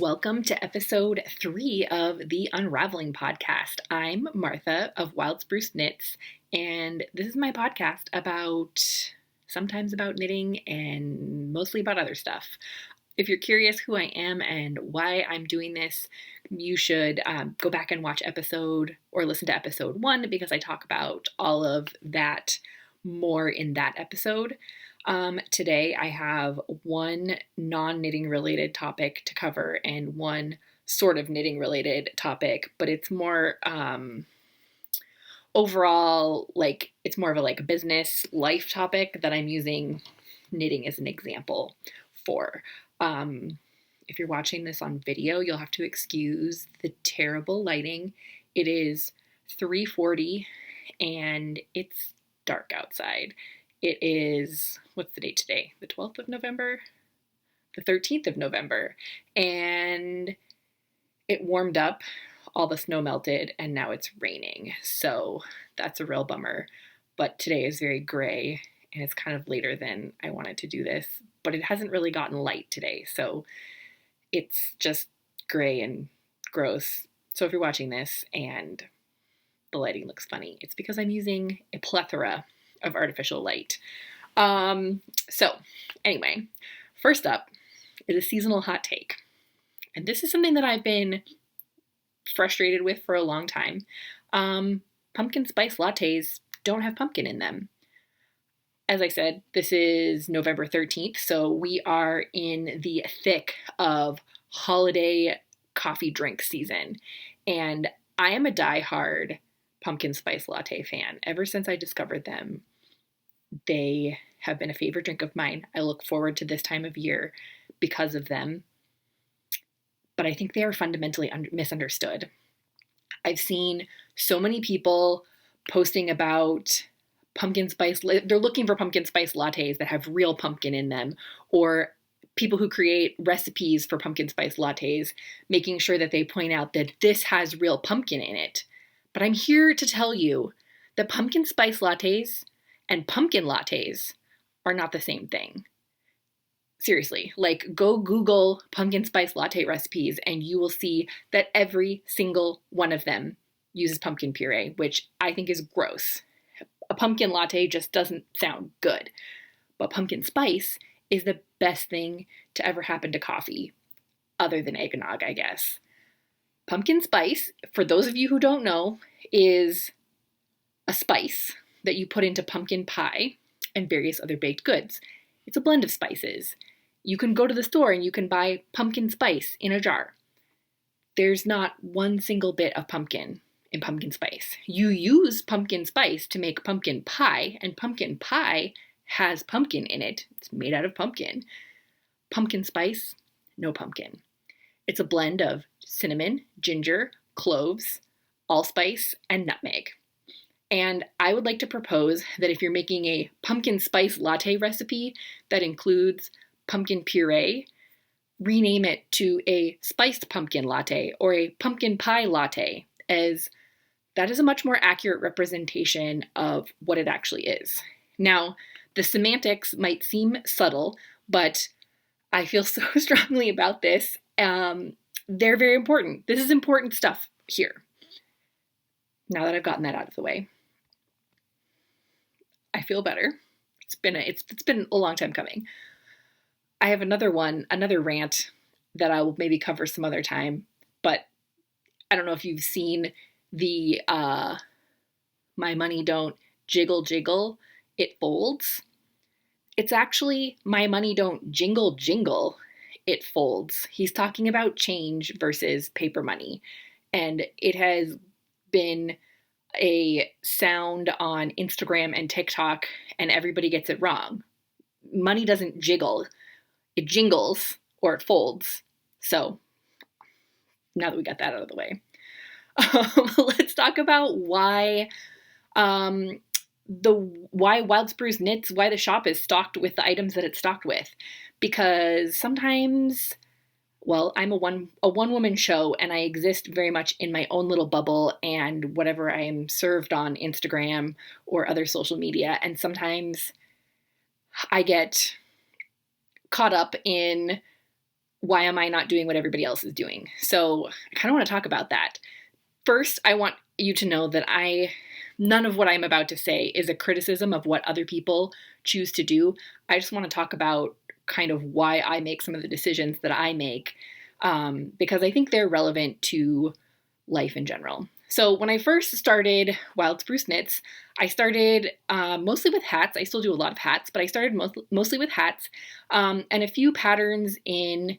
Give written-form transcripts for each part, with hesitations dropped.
Welcome to episode 3 of the Unraveling podcast. I'm Martha of Wild Spruce Knits, and this is my podcast sometimes about knitting and mostly about other stuff. If you're curious who I am and why I'm doing this, you should go back and watch listen to episode 1 because I talk about all of that more in that episode. Today I have one non-knitting related topic to cover and one sort of knitting related topic, but it's more overall, it's more of a business life topic that I'm using knitting as an example for. If you're watching this on video, you'll have to excuse the terrible lighting. It is 3:40 and it's dark outside. It is, what's the date today? The 12th of November? The 13th of November. And it warmed up, all the snow melted, and now it's raining. So that's a real bummer. But today is very gray, and it's kind of later than I wanted to do this. But it hasn't really gotten light today, so it's just gray and gross. So if you're watching this and the lighting looks funny, it's because I'm using a plethora of artificial light. So anyway, first up is a seasonal hot take. And this is something that I've been frustrated with for a long time. Pumpkin spice lattes don't have pumpkin in them. As I said, this is November 13th, so we are in the thick of holiday coffee drink season. And I am a diehard pumpkin spice latte fan. Ever since I discovered them, they have been a favorite drink of mine. I look forward to this time of year because of them. But I think they are fundamentally misunderstood. I've seen so many people posting about pumpkin spice. They're looking for pumpkin spice lattes that have real pumpkin in them, or people who create recipes for pumpkin spice lattes, making sure that they point out that this has real pumpkin in it. But I'm here to tell you that pumpkin spice lattes and pumpkin lattes are not the same thing. Seriously, go Google pumpkin spice latte recipes and you will see that every single one of them uses pumpkin puree, which I think is gross. A pumpkin latte just doesn't sound good. But pumpkin spice is the best thing to ever happen to coffee, other than eggnog, I guess. Pumpkin spice, for those of you who don't know, is a spice that you put into pumpkin pie and various other baked goods. It's a blend of spices. You can go to the store and you can buy pumpkin spice in a jar. There's not one single bit of pumpkin in pumpkin spice. You use pumpkin spice to make pumpkin pie, and pumpkin pie has pumpkin in it. It's made out of pumpkin. Pumpkin spice, no pumpkin. It's a blend of cinnamon, ginger, cloves, allspice, and nutmeg. And I would like to propose that if you're making a pumpkin spice latte recipe that includes pumpkin puree, rename it to a spiced pumpkin latte or a pumpkin pie latte, as that is a much more accurate representation of what it actually is. Now, the semantics might seem subtle, but I feel so strongly about this. They're very important. This is important stuff here. Now that I've gotten that out of the way, I feel better. It's been a long time coming. I have another rant that I will maybe cover some other time, but I don't know if you've seen the my money don't jiggle jiggle, it folds. It's actually my money don't jingle jingle, it folds. He's talking about change versus paper money, and it has been a sound on Instagram and TikTok, and everybody gets it wrong. Money doesn't jiggle. It jingles or it folds. So now that we got that out of the way, let's talk about why Wild Spruce Knits, why the shop is stocked with the items that it's stocked with. Because sometimes, well, I'm a one-woman show, and I exist very much in my own little bubble and whatever I am served on Instagram or other social media. And sometimes I get caught up in why am I not doing what everybody else is doing? So I kind of want to talk about that. First, I want you to know that none of what I'm about to say is a criticism of what other people choose to do. I just want to talk about kind of why I make some of the decisions that I make, because I think they're relevant to life in general. So when I first started Wild Spruce Knits, I started mostly with hats. I still do a lot of hats, but I started mostly with hats, and a few patterns in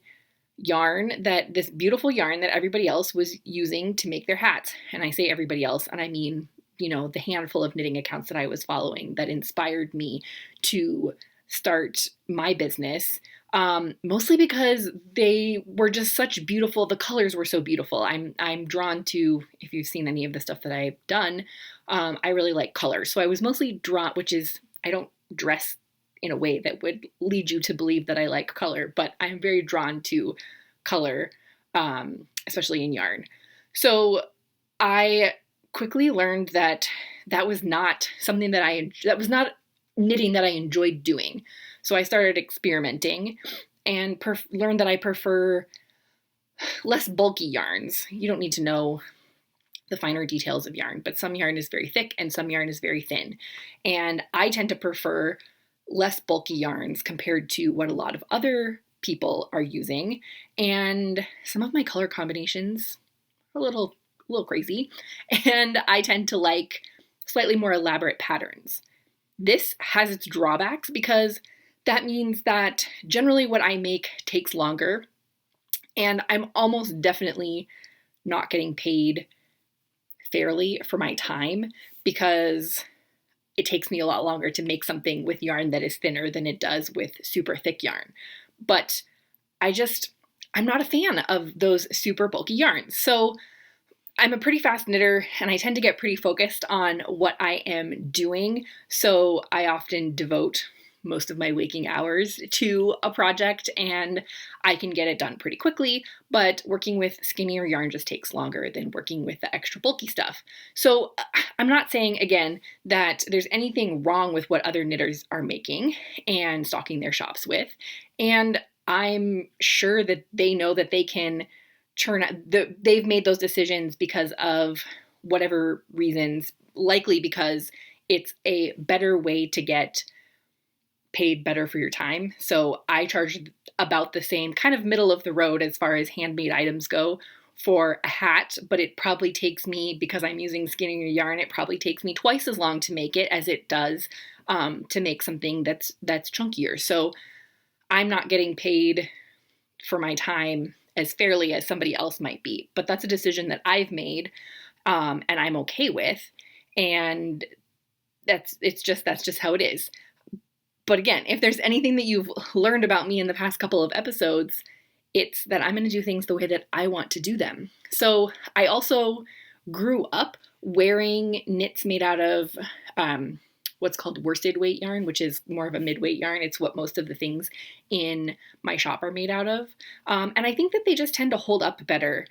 yarn, that this beautiful yarn that everybody else was using to make their hats. And I say everybody else, and I mean, the handful of knitting accounts that I was following that inspired me to start my business. Mostly because they were just such beautiful. The colors were so beautiful. I'm drawn to, if you've seen any of the stuff that I've done, I really like colors. So I was mostly drawn, which is, I don't dress in a way that would lead you to believe that I like color, but I'm very drawn to color, especially in yarn. So I quickly learned that that was not something that was not knitting that I enjoyed doing. So I started experimenting and learned that I prefer less bulky yarns. You don't need to know the finer details of yarn, but some yarn is very thick and some yarn is very thin. And I tend to prefer less bulky yarns compared to what a lot of other people are using. And some of my color combinations are a little crazy. And I tend to like slightly more elaborate patterns. This has its drawbacks because that means that generally what I make takes longer, and I'm almost definitely not getting paid fairly for my time because it takes me a lot longer to make something with yarn that is thinner than it does with super thick yarn. But I'm not a fan of those super bulky yarns. So I'm a pretty fast knitter and I tend to get pretty focused on what I am doing. So I often devote most of my waking hours to a project and I can get it done pretty quickly, but working with skinnier yarn just takes longer than working with the extra bulky stuff. So I'm not saying, again, that there's anything wrong with what other knitters are making and stocking their shops with. And I'm sure that they know that they can they've made those decisions because of whatever reasons, likely because it's a better way to get paid better for your time. So I charge about the same, kind of middle of the road as far as handmade items go for a hat, but it probably takes me, because I'm using skinnier yarn, it probably takes me twice as long to make it as it does to make something that's chunkier. So I'm not getting paid for my time as fairly as somebody else might be, but that's a decision that I've made, and I'm okay with, and that's just how it is. But again, if there's anything that you've learned about me in the past couple of episodes, it's that I'm going to do things the way that I want to do them. So I also grew up wearing knits made out of what's called worsted weight yarn, which is more of a mid-weight yarn. It's what most of the things in my shop are made out of. And I think that they just tend to hold up better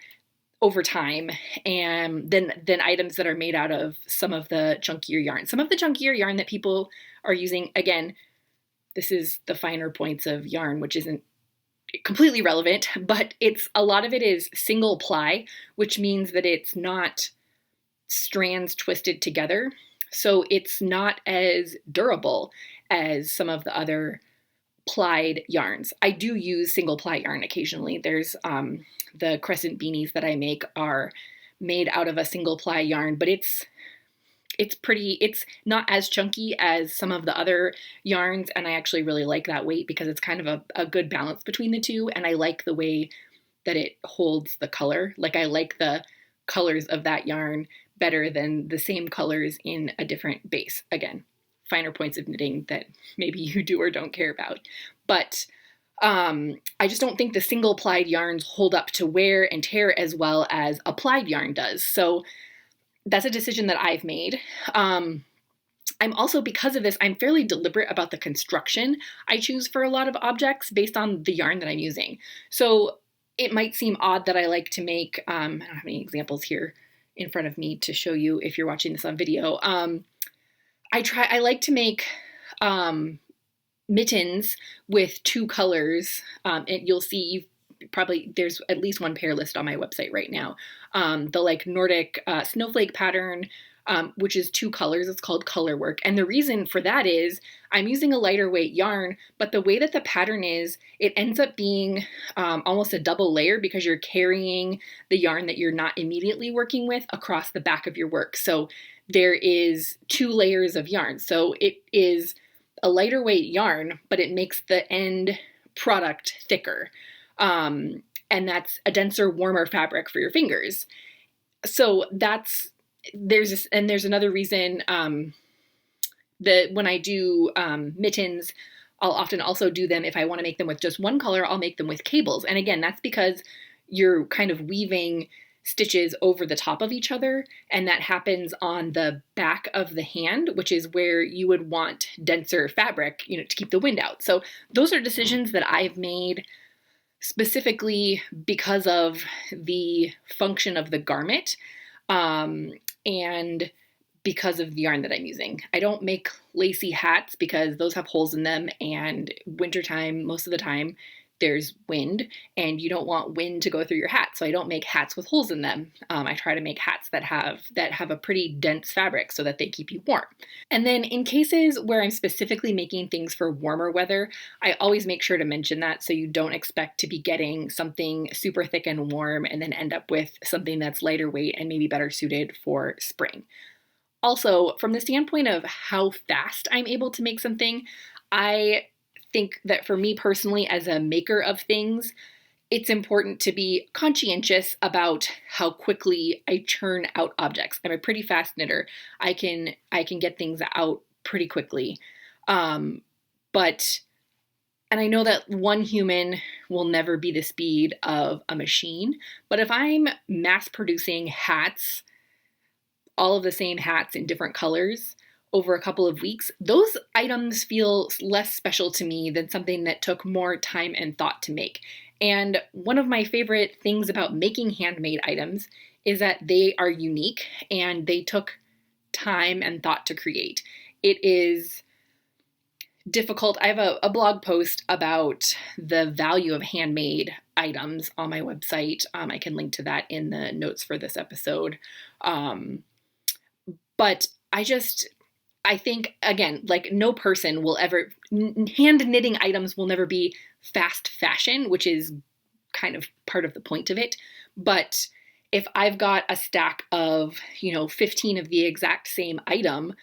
over time and than items that are made out of some of the chunkier yarn. Some of the chunkier yarn that people are using, again, this is the finer points of yarn, which isn't completely relevant, but a lot of it is single ply, which means that it's not strands twisted together. So it's not as durable as some of the other plied yarns. I do use single ply yarn occasionally. There's the crescent beanies that I make are made out of a single ply yarn, but it's not as chunky as some of the other yarns, and I actually really like that weight because it's kind of a good balance between the two, and I like the way that it holds the color. Like, I like the colors of that yarn better than the same colors in a different base. Again, finer points of knitting that maybe you do or don't care about. But I just don't think the single plied yarns hold up to wear and tear as well as a plied yarn does. So that's a decision that I've made. I'm also, because of this, I'm fairly deliberate about the construction I choose for a lot of objects based on the yarn that I'm using. So it might seem odd that I like to make, I don't have any examples here in front of me to show you if you're watching this on video. I like to make mittens with two colors. You'll see, probably there's at least one pair list on my website right now. The like Nordic snowflake pattern, which is 2 colors. It's called color work. And the reason for that is I'm using a lighter weight yarn, but the way that the pattern is, it ends up being almost a double layer because you're carrying the yarn that you're not immediately working with across the back of your work. So there is 2 layers of yarn. So it is a lighter weight yarn, but it makes the end product thicker. And that's a denser, warmer fabric for your fingers. So there's another reason that when I do mittens, I'll often also do them, if I want to make them with just one color, I'll make them with cables. And again, that's because you're kind of weaving stitches over the top of each other, and that happens on the back of the hand, which is where you would want denser fabric, to keep the wind out. So those are decisions that I've made specifically because of the function of the garment, and because of the yarn that I'm using. I don't make lacy hats because those have holes in them, and wintertime, most of the time, there's wind, and you don't want wind to go through your hat. So I don't make hats with holes in them. I try to make hats that have a pretty dense fabric so that they keep you warm. And then in cases where I'm specifically making things for warmer weather, I always make sure to mention that so you don't expect to be getting something super thick and warm and then end up with something that's lighter weight and maybe better suited for spring. Also, from the standpoint of how fast I'm able to make something, I think that for me personally, as a maker of things, it's important to be conscientious about how quickly I churn out objects. I'm a pretty fast knitter. I can get things out pretty quickly. And I know that one human will never be the speed of a machine, but if I'm mass producing hats, all of the same hats in different colors, over a couple of weeks, those items feel less special to me than something that took more time and thought to make. And one of my favorite things about making handmade items is that they are unique and they took time and thought to create. It is difficult. I have a blog post about the value of handmade items on my website. I can link to that in the notes for this episode. But I think, again, like no person will ever, hand knitting items will never be fast fashion, which is kind of part of the point of it. But if I've got a stack of, 15 of the exact same item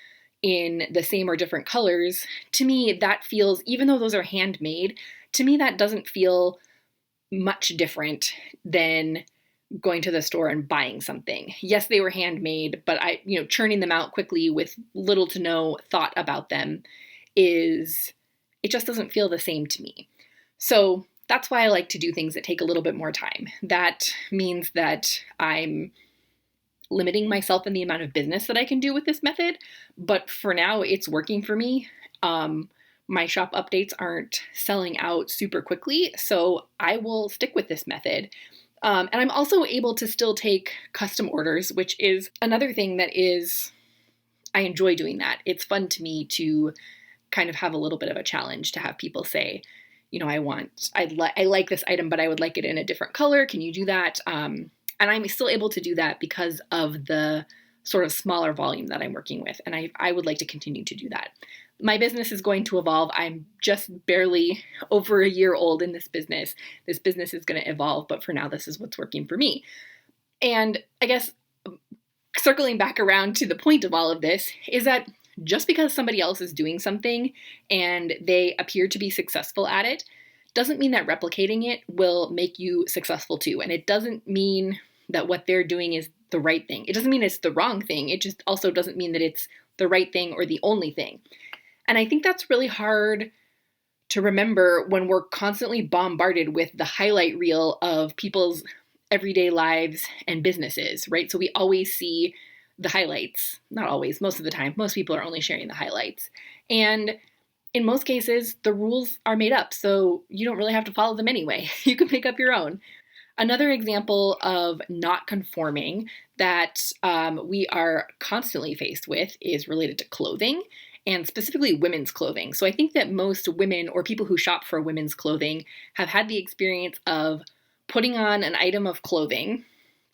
in the same or different colors, to me, that feels, even though those are handmade, to me, that doesn't feel much different than going to the store and buying something. Yes, they were handmade, but churning them out quickly with little to no thought about them it just doesn't feel the same to me. So that's why I like to do things that take a little bit more time. That means that I'm limiting myself in the amount of business that I can do with this method, but for now it's working for me. My shop updates aren't selling out super quickly, so I will stick with this method. And I'm also able to still take custom orders, which is another thing I enjoy doing that. It's fun to me to kind of have a little bit of a challenge to have people say, I like this item, but I would like it in a different color. Can you do that? And I'm still able to do that because of the sort of smaller volume that I'm working with. And I would like to continue to do that. My business is going to evolve. I'm just barely over a year old in this business. This business is going to evolve, but for now, this is what's working for me. And I guess circling back around to the point of all of this is that just because somebody else is doing something and they appear to be successful at it, doesn't mean that replicating it will make you successful too. And it doesn't mean that what they're doing is the right thing. It doesn't mean it's the wrong thing. It just also doesn't mean that it's the right thing or the only thing. And I think that's really hard to remember when we're constantly bombarded with the highlight reel of people's everyday lives and businesses, right? So we always see the highlights. Not always, most of the time. Most people are only sharing the highlights. And in most cases, the rules are made up, so you don't really have to follow them anyway. You can make up your own. Another example of not conforming that we are constantly faced with is related to clothing, and specifically women's clothing. So I think that most women or people who shop for women's clothing have had the experience of putting on an item of clothing,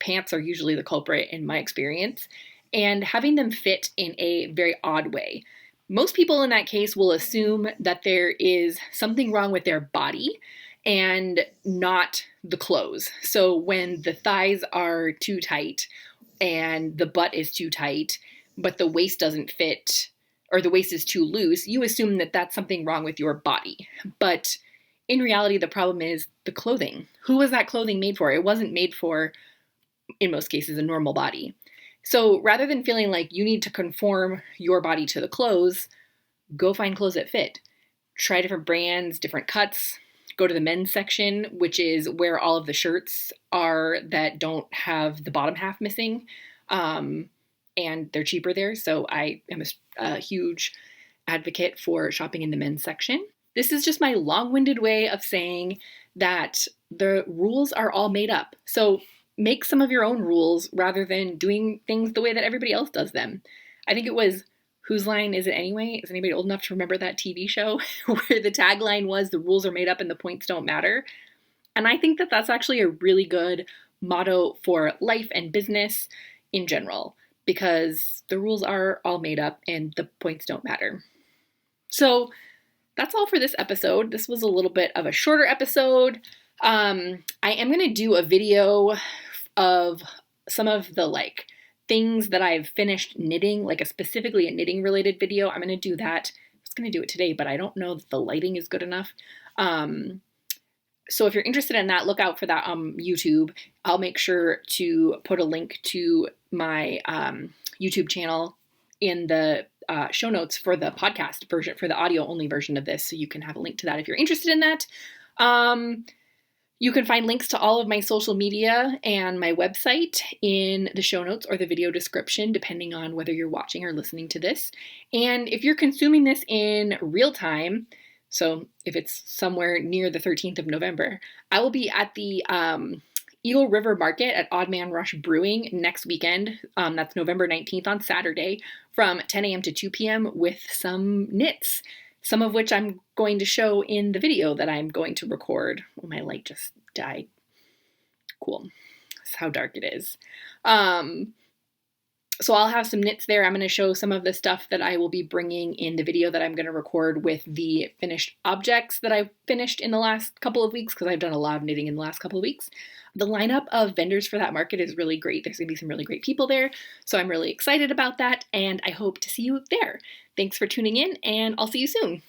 pants are usually the culprit in my experience, and having them fit in a very odd way. Most people in that case will assume that there is something wrong with their body and not the clothes. So when the thighs are too tight and the butt is too tight, but the waist doesn't fit, or the waist is too loose, you assume that that's something wrong with your body. But in reality, the problem is the clothing. Who was that clothing made for? It wasn't made for, in most cases, a normal body. So rather than feeling like you need to conform your body to the clothes, go find clothes that fit. Try different brands, different cuts. Go to the men's section, which is where all of the shirts are that don't have the bottom half missing. And they're cheaper there. So I am a huge advocate for shopping in the men's section. This is just my long-winded way of saying that the rules are all made up. So make some of your own rules rather than doing things the way that everybody else does them. I think it was, whose line is it anyway? Is anybody old enough to remember that TV show where the tagline was, the rules are made up and the points don't matter? And I think that that's actually a really good motto for life and business in general, because the rules are all made up and the points don't matter. So that's all for this episode. This was a little bit of a shorter episode. I am going to do a video of some of the things that I've finished knitting, specifically a knitting related video. I'm going to do that. I was going to do it today, but I don't know that the lighting is good enough. So if you're interested in that, look out for that on YouTube. I'll make sure to put a link to my YouTube channel in the show notes for the podcast version, for the audio only version of this, so you can have a link to that if you're interested in that. You can find links to all of my social media and my website in the show notes or the video description, depending on whether you're watching or listening to this. And if you're consuming this in real time, so if it's somewhere near the 13th of November, I will be at the Eagle River Market at Odd Man Rush Brewing next weekend. That's November 19th on Saturday from 10 a.m. to 2 p.m. with some knits, some of which I'm going to show in the video that I'm going to record. Oh, my light just died. Cool. That's how dark it is. So I'll have some knits there. I'm going to show some of the stuff that I will be bringing in the video that I'm going to record with the finished objects that I've finished in the last couple of weeks, because I've done a lot of knitting in the last couple of weeks. The lineup of vendors for that market is really great. There's going to be some really great people there. So I'm really excited about that, and I hope to see you there. Thanks for tuning in, and I'll see you soon.